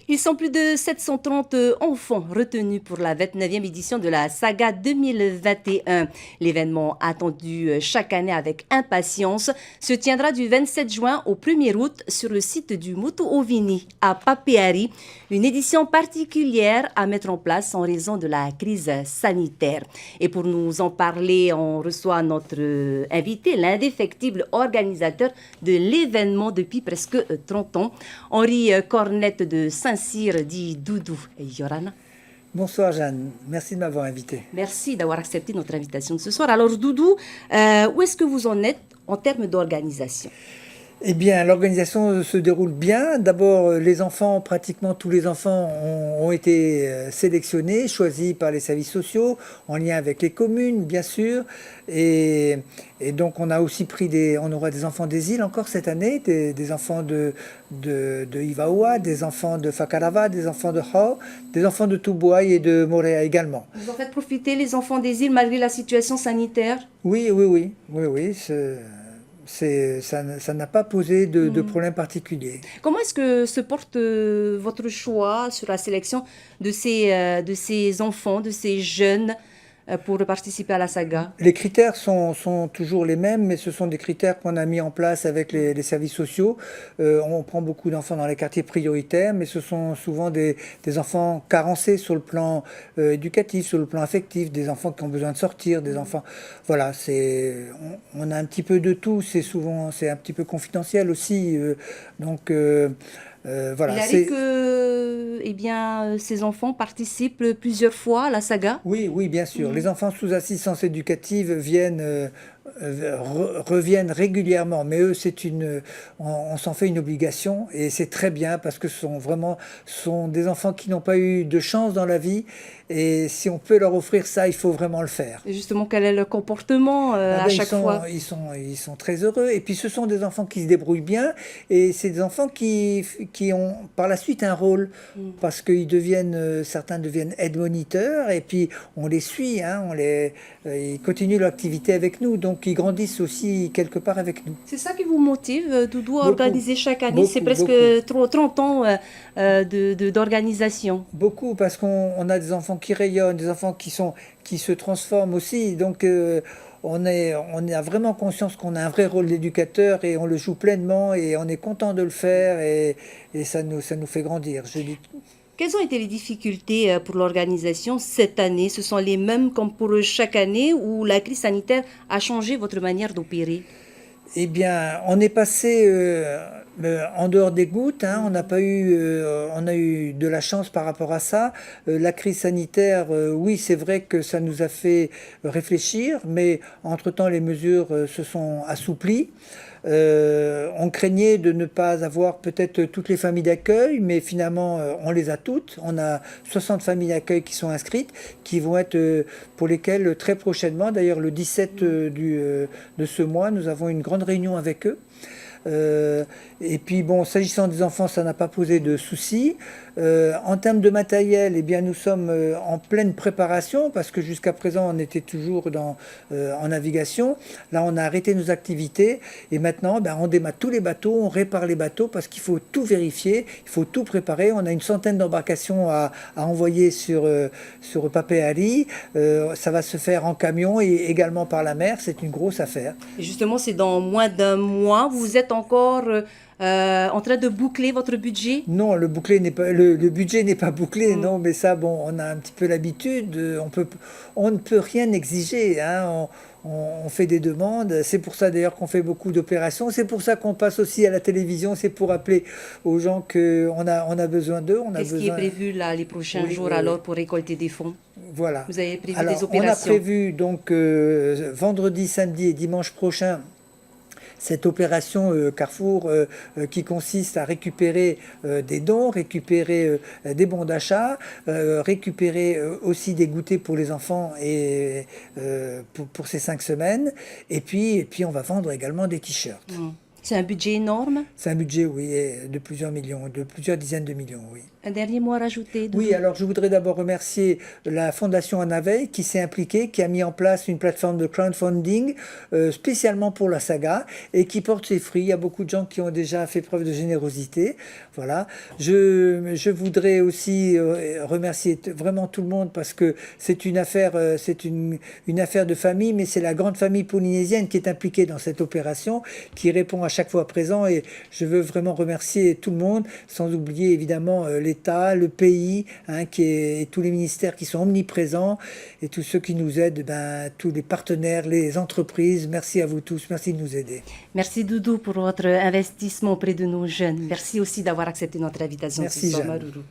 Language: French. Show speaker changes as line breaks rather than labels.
Ils sont plus de 730 enfants retenus pour la 29e édition de la saga 2021. L'événement attendu chaque année avec impatience se tiendra du 27 juin au 1er août sur le site du Mutu Ovini à Papeari, une édition particulière à mettre en place en raison de la crise sanitaire. Et pour nous en parler, on reçoit notre invité, l'indéfectible organisateur de l'événement depuis presque 30 ans, Henri Cornette de Saint-Cyr, dit Doudou Yorana.
Bonsoir Jeanne, merci de m'avoir invité.
Merci d'avoir accepté notre invitation de ce soir. Alors Doudou, où est-ce que vous en êtes en termes d'organisation ?
Eh bien, l'organisation se déroule bien. D'abord, les enfants, pratiquement tous les enfants ont été sélectionnés, choisis par les services sociaux, en lien avec les communes, bien sûr. Et donc, on a aussi on aura des enfants des îles encore cette année, des enfants de Ivaoua, des enfants de Fakarava, des enfants de Hao, des enfants de Tubuai et de Moréa également.
Vous en faites profiter les enfants des îles malgré la situation sanitaire ?
Oui. Ça n'a pas posé de problème particulier.
Comment est-ce que se porte votre choix sur la sélection de ces enfants, de ces jeunes pour participer à la saga ?
Les critères sont toujours les mêmes, mais ce sont des critères qu'on a mis en place avec les services sociaux. On prend beaucoup d'enfants dans les quartiers prioritaires, mais ce sont souvent des enfants carencés sur le plan éducatif, sur le plan affectif, des enfants qui ont besoin de sortir, des enfants... Voilà, on a un petit peu de tout, c'est un petit peu confidentiel aussi.
Voilà, il arrive que ces enfants participent plusieurs fois à la saga ?
Oui, bien sûr. Les enfants sous assistance éducative reviennent régulièrement, mais eux, on s'en fait une obligation et c'est très bien parce que ce sont des enfants qui n'ont pas eu de chance dans la vie et si on peut leur offrir ça, il faut vraiment le faire.
Et justement, quel est le comportement à chaque fois ?
Ils sont très heureux et puis ce sont des enfants qui se débrouillent bien et c'est des enfants qui ont par la suite un rôle parce que certains deviennent aide-moniteurs et puis on les suit, ils continuent leur activité avec nous, donc ils grandissent aussi quelque part avec nous.
C'est ça qui vous motive, Doudou, à organiser chaque année ? C'est presque 30 ans d'organisation.
Beaucoup, parce qu'on a des enfants qui rayonnent, des enfants qui se transforment aussi, donc on a vraiment conscience qu'on a un vrai rôle d'éducateur et on le joue pleinement et on est content de le faire et ça nous fait grandir.
Quelles ont été les difficultés pour l'organisation cette année ? Ce sont les mêmes comme pour chaque année ou la crise sanitaire a changé votre manière d'opérer ?
Eh bien, on est passé en dehors des gouttes, on a eu de la chance par rapport à ça. La crise sanitaire, oui, c'est vrai que ça nous a fait réfléchir, mais entre-temps, les mesures se sont assouplies. On craignait de ne pas avoir peut-être toutes les familles d'accueil, mais finalement, on les a toutes. On a 60 familles d'accueil qui sont inscrites, qui vont être, pour lesquelles très prochainement, d'ailleurs le 17 de ce mois, nous avons une grande réunion avec eux. Et puis bon, s'agissant des enfants, ça n'a pas posé de soucis. En termes de matériel, eh bien, nous sommes en pleine préparation parce que jusqu'à présent, on était toujours en navigation. Là, on a arrêté nos activités et maintenant, on démate tous les bateaux, on répare les bateaux parce qu'il faut tout vérifier, il faut tout préparer. On a une centaine d'embarcations à envoyer sur Papeari. Ça va se faire en camion et également par la mer. C'est une grosse affaire.
Et justement, c'est dans moins d'un mois. Vous êtes encore en train de boucler votre budget ?
Non, le budget n'est pas bouclé, non, mais ça, bon, on a un petit peu l'habitude, on ne peut rien exiger, on fait des demandes, c'est pour ça d'ailleurs qu'on fait beaucoup d'opérations, c'est pour ça qu'on passe aussi à la télévision, c'est pour rappeler aux gens qu'on a besoin d'eux.
Qu'est-ce qui est prévu là, les prochains jours alors pour récolter des fonds ?
Voilà.
Vous avez prévu des opérations ?
On a prévu donc vendredi, samedi et dimanche prochain cette opération Carrefour qui consiste à récupérer des dons, récupérer des bons d'achat, récupérer aussi des goûters pour les enfants et pour ces 5 semaines. Et puis on va vendre également des t-shirts.
C'est un budget énorme.
C'est un budget, oui, de plusieurs millions, de plusieurs dizaines de millions, oui.
Un dernier mot à rajouter, Doudou?
Oui, alors je voudrais d'abord remercier la Fondation Anna Veil qui s'est impliquée, qui a mis en place une plateforme de crowdfunding spécialement pour la saga et qui porte ses fruits. Il y a beaucoup de gens qui ont déjà fait preuve de générosité. Voilà. Je voudrais aussi remercier vraiment tout le monde parce que c'est une affaire de famille, mais c'est la grande famille polynésienne qui est impliquée dans cette opération, qui répond à chaque fois présent et je veux vraiment remercier tout le monde, sans oublier évidemment l'État, le pays, et tous les ministères qui sont omniprésents et tous ceux qui nous aident, tous les partenaires, les entreprises. Merci à vous tous, merci de nous aider.
Merci Doudou pour votre investissement auprès de nos jeunes. Merci aussi d'avoir accepté notre invitation
Merci,
ce soir,
Jeanne.
Maruru.